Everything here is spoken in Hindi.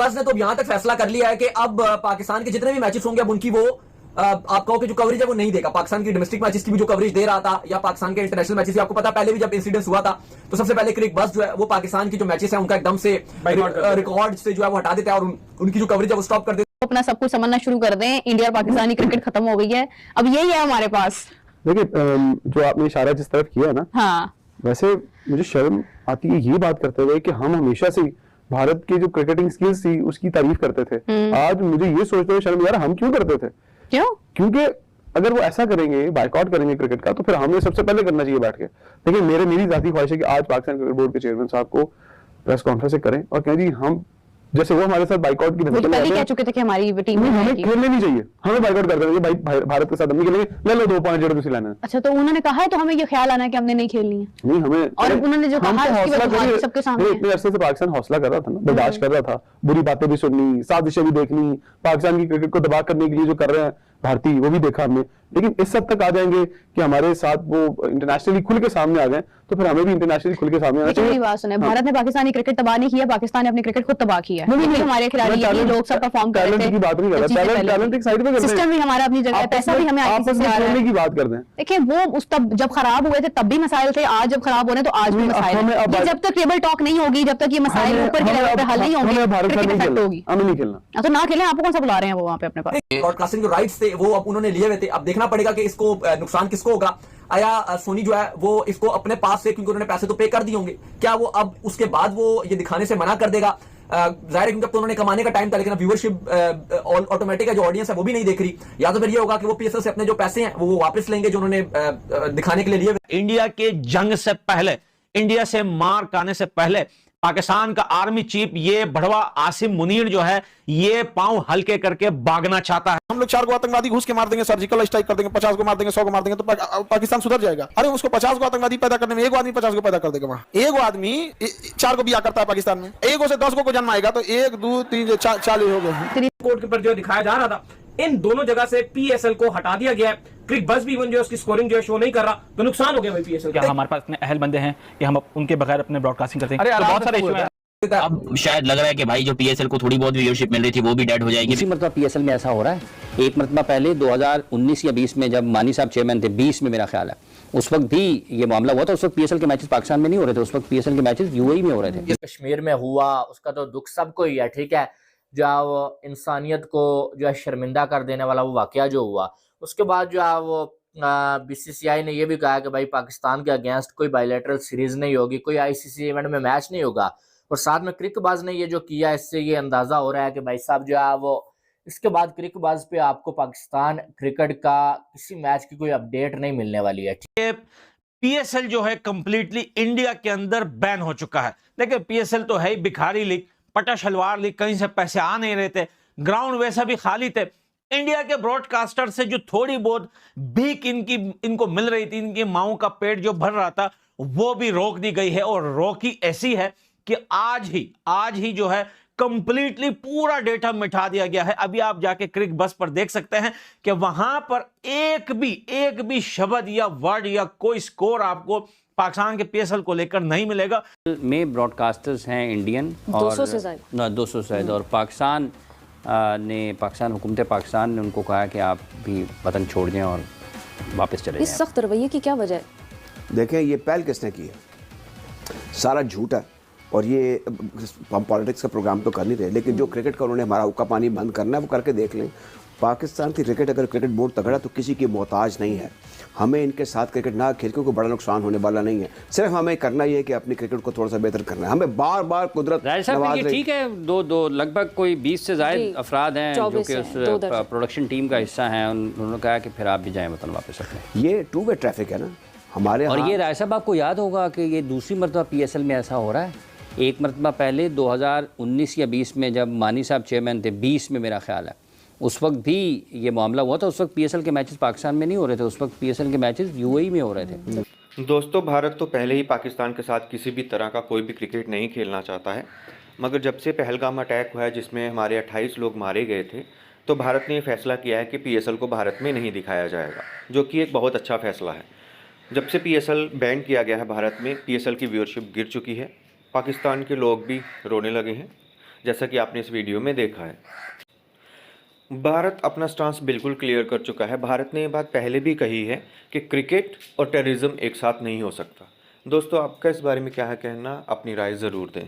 बस ने तो यहां तक फैसला कर लिया है कि अब पाकिस्तान के जितने भी मैचेस होंगे अब उनकी वो आप कहो कि जो कवरेज है वो नहीं देगा। पाकिस्तान की डोमेस्टिक मैचेस की भी जो कवरेज दे रहा था या पाकिस्तान के इंटरनेशनल मैचेस, आपको पता पहले भी जब इंसिडेंस हुआ था तो सबसे पहले क्रिक बस जो है वो पाकिस्तान की जो मैचेस है उनका एकदम से रिकॉर्ड से जो है वो हटा देता है और उनकी जो कवरेज है वो स्टॉप कर देता है। अपना सब कुछ समझना शुरू कर दें, इंडिया और पाकिस्तानी क्रिकेट खत्म हो गई है, अब यही है हमारे पास। देखिए जो आपने इशारा जिस तरफ किया है ना, हाँ वैसे मुझे शर्म आती है ये बात करते हुए कि हम हमेशा से भारत की जो क्रिकेटिंग स्किल्स थी उसकी तारीफ करते थे। आज मुझे ये सोचते हुए शर्म यार हम क्यों करते थे? क्यों? क्योंकि अगर वो ऐसा करेंगे, बायकॉट करेंगे क्रिकेट का, तो फिर हमें सबसे पहले करना चाहिए बैठ के। देखिए मेरी जाती ख्वाहिश है कि आज पाकिस्तान क्रिकेट बोर्ड के चेयरमैन साहब को प्रेस कॉन्फ्रेंस करें और कहें जी हम जैसे वो हमारे साथ बाइकआउट की वो तो पहले कह चुके थे कि हमारी टीम में हमें खेलने नहीं चाहिए, हमें बाइकआउट कर देंगे भाई, भारत के साथ हम नहीं खेलेंगे, ले लो 2 पॉइंट जो लेना है। अच्छा तो उन्होंने कहा है तो हमें ये ख्याल आना है कि हमने नहीं खेलनी है। नहीं हमें, और उन्होंने जो कहा उसकी वजह सबके सामने इतने अरसे से पाकिस्तान हौसला कर रहा था ना, बर्दाश्त कर रहा था, बुरी बातें भी सुननी, साजिशें भी देखनी, पाकिस्तान की क्रिकेट को दबा करने के लिए जो कर रहे हैं भारतीय वो भी देखा हमने। लेकिन इस हद तक आ जाएंगे कि हमारे साथ वो इंटरनेशनली खुल के सामने आ जाए तो फिर हमें भी इंटरनेशनली खुल के सामने आना चाहिए। बात सुने, भारत ने पाकिस्तानी क्रिकेट तबाह नहीं किया, पाकिस्तान ने अपनी क्रिकेट खुद तबाह किया है। हमारे खिलाड़ी लोग सब परफॉर्म कर रहे थे, की बात नहीं कर रहा, टैलेंट एक साइड पे करते हैं, सिस्टम भी हमारा अपनी जगह है, पैसा भी हमें आईसीसी से आ रहा है की बात करते हैं। देखिए वो उस तब जब खराब हुए थे तब भी मसाइल थे, आज जब खराब हो रहे हैं तो आज भी मसाइल है। जब तक टेबल टॉक नहीं होगी, जब तक ये मसाइल ऊपर के लेवल पे हल नहीं होंगे, क्रिकेट इफेक्ट होगी। हमें नहीं खेलना, तो ना खेलें, आपको कौन सा बुला रहे हैं वो वहाँ पे अपने पास? ब्रॉडकास्टिंग जो राइट्स थे वो अब उन्होंने लिए हुए थे, अब देखना पड़ेगा कि इसको नुकसान किसको होगा। आया सोनी जो है वो इसको अपने पास से, क्योंकि उन्होंने पैसे तो पे कर दिए होंगे, क्या वो अब उसके बाद वो ये दिखाने से मना कर देगा? जाहिर है क्योंकि अब तो उन्होंने कमाने का टाइम था, लेकिन व्यूअरशिप ऑटोमेटिक है, जो ऑडियंस है वो भी नहीं देख रही। या तो फिर ये होगा कि वो पीएसएल से अपने जो पैसे हैं वो वापस लेंगे जो उन्होंने दिखाने के लिए लिए। इंडिया के जंग से पहले, इंडिया से मार खाने से पहले पाकिस्तान का आर्मी चीफ ये भड़वा आसिम मुनीर जो है ये पांव हल्के करके भागना चाहता है। हम लोग 4 को आतंकवादी घुस के मार देंगे, सर्जिकल स्ट्राइक कर देंगे, 50 को मार देंगे, 100 को मार देंगे तो पाकिस्तान सुधर जाएगा। अरे उसको 50 को आतंकवादी पैदा करने में 1 आदमी 50 को पैदा कर देगा। वहां 1 आदमी 4 को बिया करता है पाकिस्तान में, 1 से 10 को जन्म आएगा तो 1 2 3 40 हो गए। कोर्ट के ऊपर जो दिखाया जा रहा था, इन दोनों जगह से पीएसएल को हटा दिया गया है। क्रिक बस भी जो है उसकी स्कोरिंग जो है शो नहीं कर रहा, तो नुकसान हो गया भाई पीएसएल का। हमारे पास इतने अहल बंदे हैं कि हम उनके बगैर अपने ब्रॉडकास्टिंग करते हैं, तो बहुत सारे इशू हैं। अब शायद लग रहा है कि भाई जो पीएसएल को थोड़ी बहुत व्यूअरशिप मिल रही थी वो भी डेड हो जाएगी। इसी मरतबा पीएसएल में ऐसा हो रहा है। एक मरतबा पहले 2019 या 20 में जब मानी साहब चेयरमैन थे, 20 में मेरा ख्याल है, उस वक्त भी ये मामला हुआ था। उस वक्त पीएसएल के मैचेस पाकिस्तान में नहीं हो रहे थे, उस वक्त पीएसएल के मैचेस यूएई में हो रहे थे। कश्मीर में हुआ उसका तो दुख सबको ही है, ठीक है, जो इंसानियत को जो है शर्मिंदा कर देने वाला वो वाकया जो हुआ, उसके बाद जो है वो बीसीसीआई ने ये भी कहा कि भाई पाकिस्तान के अगेंस्ट कोई बायलैटरल सीरीज नहीं होगी, कोई आईसीसी इवेंट में मैच नहीं होगा। और साथ में क्रिकबाज ने ये जो किया, इससे ये अंदाजा हो रहा है कि भाई साहब जो है वो इसके बाद क्रिकबाज पे आपको पाकिस्तान क्रिकेट का किसी मैच की कोई अपडेट नहीं मिलने वाली है। पीएसएल जो है कंप्लीटली इंडिया के अंदर बैन हो चुका है। देखिए पीएसएल तो है भिखारी लीग, पटा शलवार लीग, कहीं से पैसे आ नहीं रहे थे, ग्राउंड वैसा भी खाली थे। इंडिया के ब्रॉडकास्टर से जो थोड़ी बहुत भीख इनको मिल रही थी, इनकी माओं का पेट जो भर रहा था, वो भी रोक दी गई है। और रोकी ऐसी है कि आज ही जो है कंप्लीटली पूरा डेटा मिटा दिया गया है। अभी आप जाके क्रिक बस पर देख सकते हैं कि वहां पर एक भी शब्द या वर्ड या कोई स्कोर आपको पाकिस्तान के पीएसएल को लेकर नहीं मिलेगा। में ब्रॉडकास्टर्स हैं इंडियन और 200 से ज्यादा, और पाकिस्तान हुकूमत पाकिस्तान ने उनको कहा कि आप भी वतन छोड़ दें और वापस चले जाएं। इस सख्त रवैये की क्या वजह है? देखें ये पहल किसने की है, सारा झूठ है। और ये हम पॉलिटिक्स का प्रोग्राम तो कर नहीं रहे, लेकिन जो क्रिकेट का उन्होंने हमारा हुक्का पानी बंद करना है वो करके देख लें। पाकिस्तान की क्रिकेट, अगर क्रिकेट बोर्ड तगड़ा तो किसी की मोहताज नहीं है। हमें इनके साथ क्रिकेट ना खेल, क्योंकि बड़ा नुकसान होने वाला नहीं है। सिर्फ हमें करना ये है कि अपनी क्रिकेट को थोड़ा सा बेहतर करना है। हमें बार बार कुदरत नवाज रही। ठीक है, दो लगभग कोई 20 से ज्यादा अफराद हैं जो कि उस प्रोडक्शन टीम का हिस्सा हैं। उन्होंने कहा कि फिर आप भी जाएं वतन वापस अपने। ये 2 वे ट्रैफिक है ना हमारे। और ये राय साहब आपको याद होगा कि ये दूसरी मरतबा पीएसएल में ऐसा हो रहा है। एक मरतबा पहले 2019 या 20 में जब मानी साहब चेयरमैन थे, 20 में मेरा ख्याल है, उस वक्त भी ये मामला हुआ था। उस वक्त पीएसएल के मैचेस पाकिस्तान में नहीं हो रहे थे, उस वक्त पीएसएल के मैचेस यूएई में हो रहे थे। दोस्तों, भारत तो पहले ही पाकिस्तान के साथ किसी भी तरह का कोई भी क्रिकेट नहीं खेलना चाहता है, मगर जब से पहलगाम अटैक हुआ है जिसमें हमारे 28 लोग मारे गए थे, तो भारत ने ये फैसला किया है कि पीएसएल को भारत में नहीं दिखाया जाएगा, जो कि एक बहुत अच्छा फैसला है। जब से पीएसएल बैन किया गया है भारत में, पीएसएल की व्यूअरशिप गिर चुकी है। पाकिस्तान के लोग भी रोने लगे हैं। जैसा कि आपने इस वीडियो में देखा है। भारत अपना स्टांस बिल्कुल क्लियर कर चुका है। भारत ने ये बात पहले भी कही है कि क्रिकेट और टेररिज्म एक साथ नहीं हो सकता। दोस्तों, आपका इस बारे में क्या है कहना? अपनी राय ज़रूर दें।